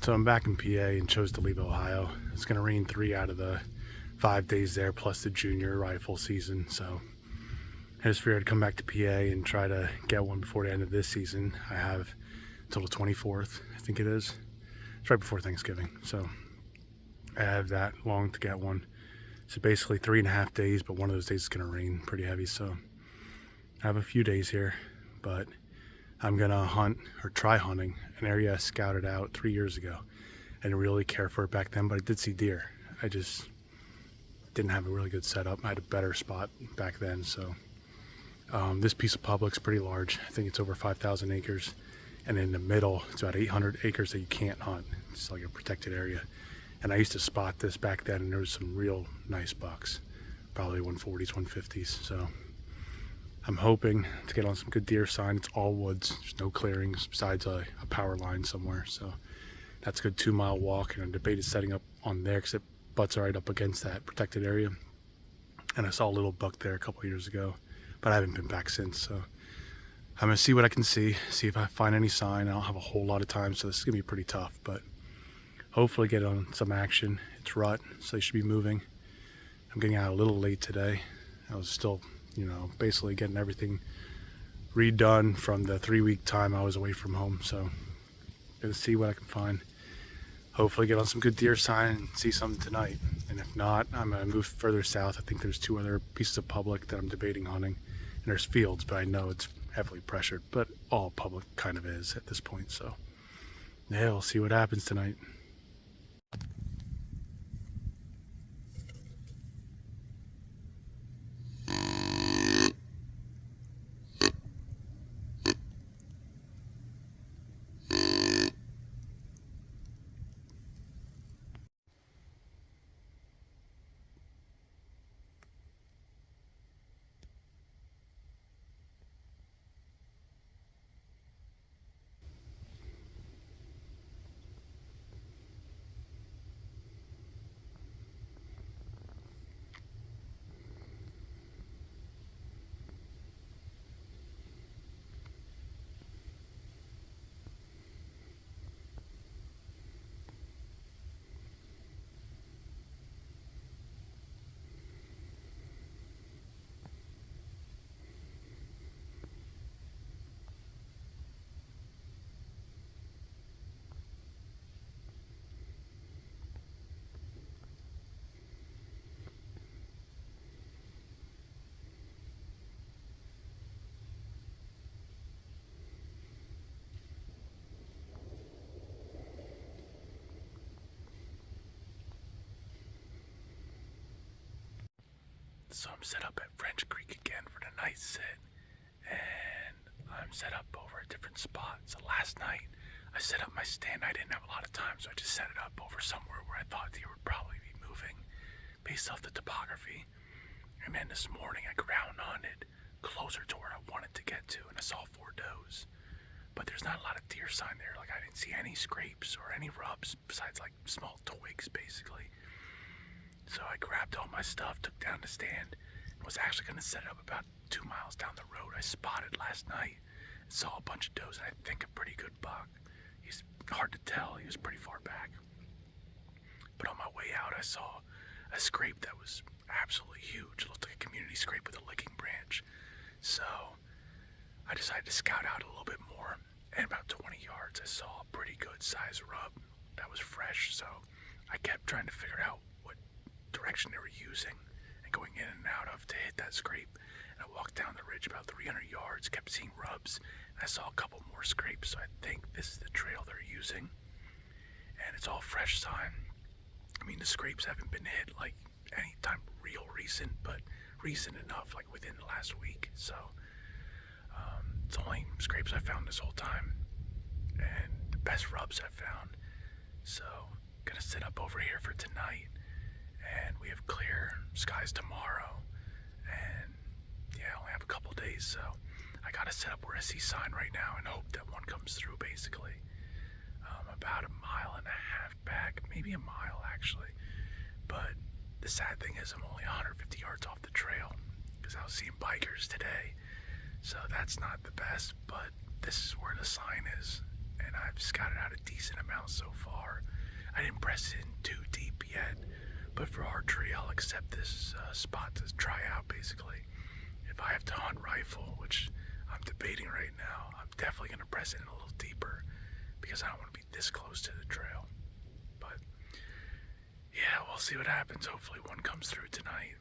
So I'm back in PA and chose to leave Ohio. It's going to rain 3 out of the 5 days there, plus the junior rifle season. So I just figured I'd come back to PA and try to get one before the end of this season. I have until the 24th, I think it is. It's right before Thanksgiving. So I have that long to get one. So basically 3.5 days, but one of those days is going to rain pretty heavy. So I have a few days here, but I'm gonna hunt or try hunting an area I scouted out 3 years ago. I didn't really care for it back then, but I did see deer. I just didn't have a really good setup. I had a better spot back then. So this piece of public's pretty large. I think it's over 5,000 acres. And in the middle, it's about 800 acres that you can't hunt. It's like a protected area. And I used to spot this back then, and there was some real nice bucks, probably 140s, 150s. So I'm hoping to get on some good deer sign. It's all woods. There's no clearings besides a power line somewhere. So that's a good 2-mile walk, and I debated setting up on there because it butts right up against that protected area. And I saw a little buck there a couple years ago, but I haven't been back since. So I'm gonna see what I can see if I find any sign. I don't have a whole lot of time, so this is gonna be pretty tough, but hopefully get on some action. It's rut, so they should be moving. I'm getting out a little late today. I was still, basically getting everything redone from the 3-week time I was away from home. So gonna see what I can find. Hopefully get on some good deer sign and see something tonight. And if not, I'm gonna move further south. I think there's 2 other pieces of public that I'm debating hunting. And there's fields, but I know it's heavily pressured, but all public kind of is at this point. So yeah, we'll see what happens tonight. So I'm set up at French Creek again for the night sit, and I'm set up over a different spot. So last night I set up my stand. I didn't have a lot of time, so I just set it up over somewhere where I thought deer would probably be moving based off the topography. And then this morning I ground hunted closer to where I wanted to get to, and I saw 4 does. But there's not a lot of deer sign there. Like, I didn't see any scrapes or any rubs besides like small twigs basically. So I grabbed all my stuff, took down the stand, and was actually going to set it up about 2 miles down the road. I spotted last night and saw a bunch of does, and I think a pretty good buck. He's hard to tell. He was pretty far back. But on my way out, I saw a scrape that was absolutely huge. It looked like a community scrape with a licking branch. So I decided to scout out a little bit more, and about 20 yards, I saw a pretty good size rub that was fresh. So I kept trying to figure out what direction they were using and going in and out of to hit that scrape. And I walked down the ridge about 300 yards, kept seeing rubs, and I saw a couple more scrapes. So I think this is the trail they're using, and it's all fresh sign. I mean, the scrapes haven't been hit like any time real recent, but recent enough, like within the last week. So it's only scrapes I found this whole time, and the best rubs I've found. So gonna sit up over here for tonight, and we have clear skies tomorrow, and yeah, I only have a couple days, so I gotta set up where I see sign right now and hope that one comes through basically. About 1.5 miles back, maybe a mile actually, but the sad thing is I'm only 150 yards off the trail because I was seeing bikers today, so that's not the best, but this is where the sign is, and I've scouted out a decent amount so far. I didn't press in too deep yet, but for archery, I'll accept this spot to try out basically. If I have to hunt rifle, which I'm debating right now, I'm definitely going to press in a little deeper because I don't want to be this close to the trail. But yeah, we'll see what happens. Hopefully one comes through tonight.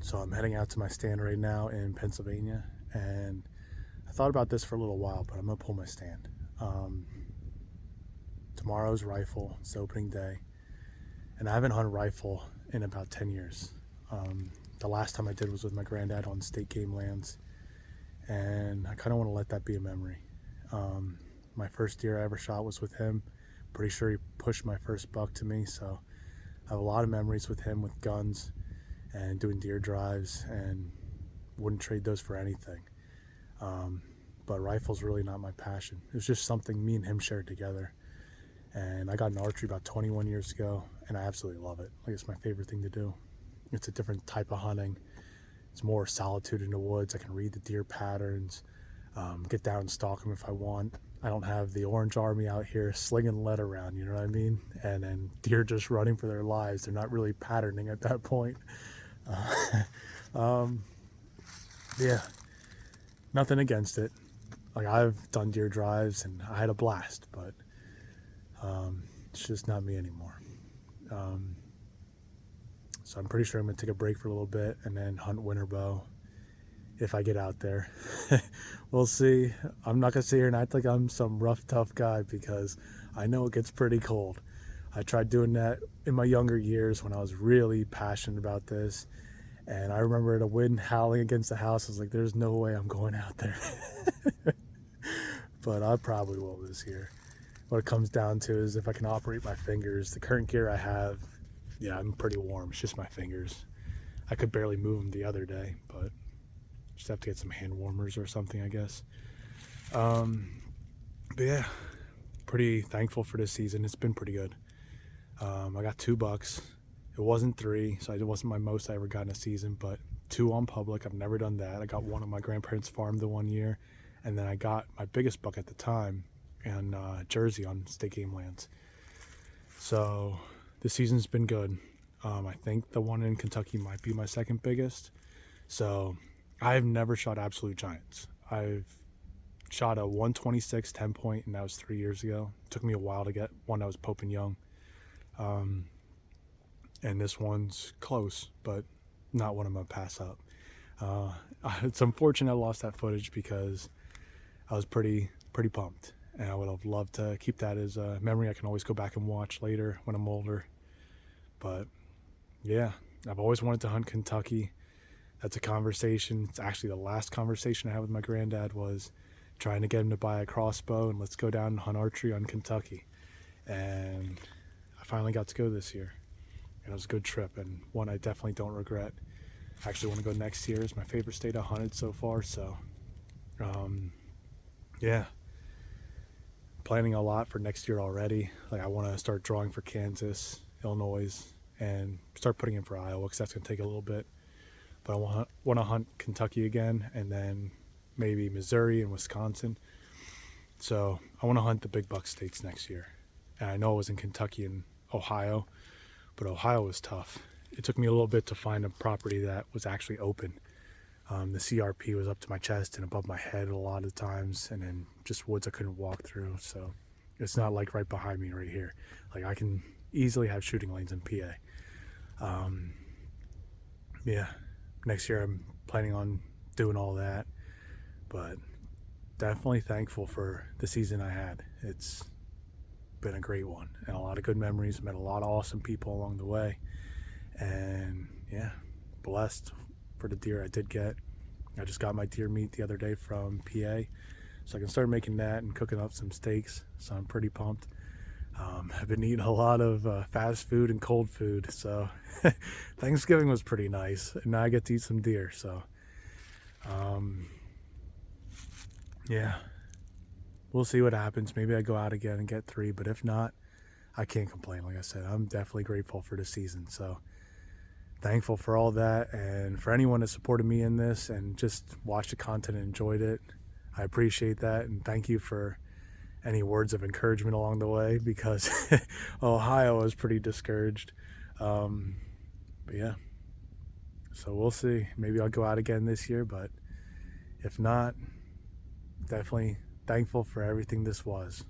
So I'm heading out to my stand right now in Pennsylvania, and I thought about this for a little while, but I'm gonna pull my stand. Tomorrow's rifle, it's opening day, and I haven't hunted rifle in about 10 years. The last time I did was with my granddad on state game lands, and I kind of want to let that be a memory. My first deer I ever shot was with him. Pretty sure he pushed my first buck to me, so I have a lot of memories with him with guns and doing deer drives, and wouldn't trade those for anything. But rifle's really not my passion. It was just something me and him shared together. And I got into archery about 21 years ago, and I absolutely love it. Like, it's my favorite thing to do. It's a different type of hunting. It's more solitude in the woods. I can read the deer patterns, get down and stalk them if I want. I don't have the Orange Army out here slinging lead around, you know what I mean? And then deer just running for their lives. They're not really patterning at that point. Yeah, nothing against it. Like, I've done deer drives and I had a blast, but it's just not me anymore. So I'm pretty sure I'm gonna take a break for a little bit and then hunt winter bow if I get out there. We'll see. I'm not gonna sit here and act like I'm some rough, tough guy because I know it gets pretty cold. I tried doing that in my younger years when I was really passionate about this. And I remember the wind howling against the house. I was like, there's no way I'm going out there. But I probably will this year. What it comes down to is if I can operate my fingers. The current gear I have, yeah, I'm pretty warm. It's just my fingers. I could barely move them the other day, but just have to get some hand warmers or something, I guess. But yeah, pretty thankful for this season. It's been pretty good. I got 2 bucks. It wasn't 3, so it wasn't my most I ever got in a season, but 2 on public. I've never done that. I got 1 on my grandparents' farm the 1 year, and then I got my biggest buck at the time in Jersey on state game lands. So the season's been good. I think the one in Kentucky might be my second biggest. So I've never shot absolute giants. I've shot a 126 10 point, and that was 3 years ago. It took me a while to get one that was Pope and Young. And this one's close, but not one I'm gonna pass up. It's unfortunate I lost that footage because I was pretty pumped, and I would have loved to keep that as a memory I can always go back and watch later when I'm older. But yeah, I've always wanted to hunt Kentucky. That's a conversation. It's actually the last conversation I had with my granddad was trying to get him to buy a crossbow and let's go down and hunt archery on Kentucky. And I finally got to go this year. And it was a good trip and one I definitely don't regret. I actually want to go next year. It's my favorite state I've hunted so far. So yeah, planning a lot for next year already. Like I want to start drawing for Kansas, Illinois, and start putting in for Iowa because that's going to take a little bit. But I want to hunt Kentucky again, and then maybe Missouri and Wisconsin. So I want to hunt the big buck states next year. And I know it was in Kentucky and Ohio, but Ohio was tough. It took me a little bit to find a property that was actually open. The CRP was up to my chest and above my head a lot of times, and then just woods I couldn't walk through. So it's not like right behind me right here. Like I can easily have shooting lanes in PA. Yeah, next year I'm planning on doing all that, but definitely thankful for the season I had. It's been a great one and a lot of good memories. Met a lot of awesome people along the way, and yeah, blessed for the deer I did get. I just got my deer meat the other day from PA, so I can start making that and cooking up some steaks, so I'm pretty pumped. I've been eating a lot of fast food and cold food, so Thanksgiving was pretty nice, and now I get to eat some deer. So yeah, we'll see what happens. Maybe I go out again and get 3, but if not, I can't complain. Like I said, I'm definitely grateful for the season. So thankful for all that, and for anyone that supported me in this and just watched the content and enjoyed it. I appreciate that, and thank you for any words of encouragement along the way, because Ohio was pretty discouraged. But yeah, so we'll see. Maybe I'll go out again this year, but if not, definitely thankful for everything this was.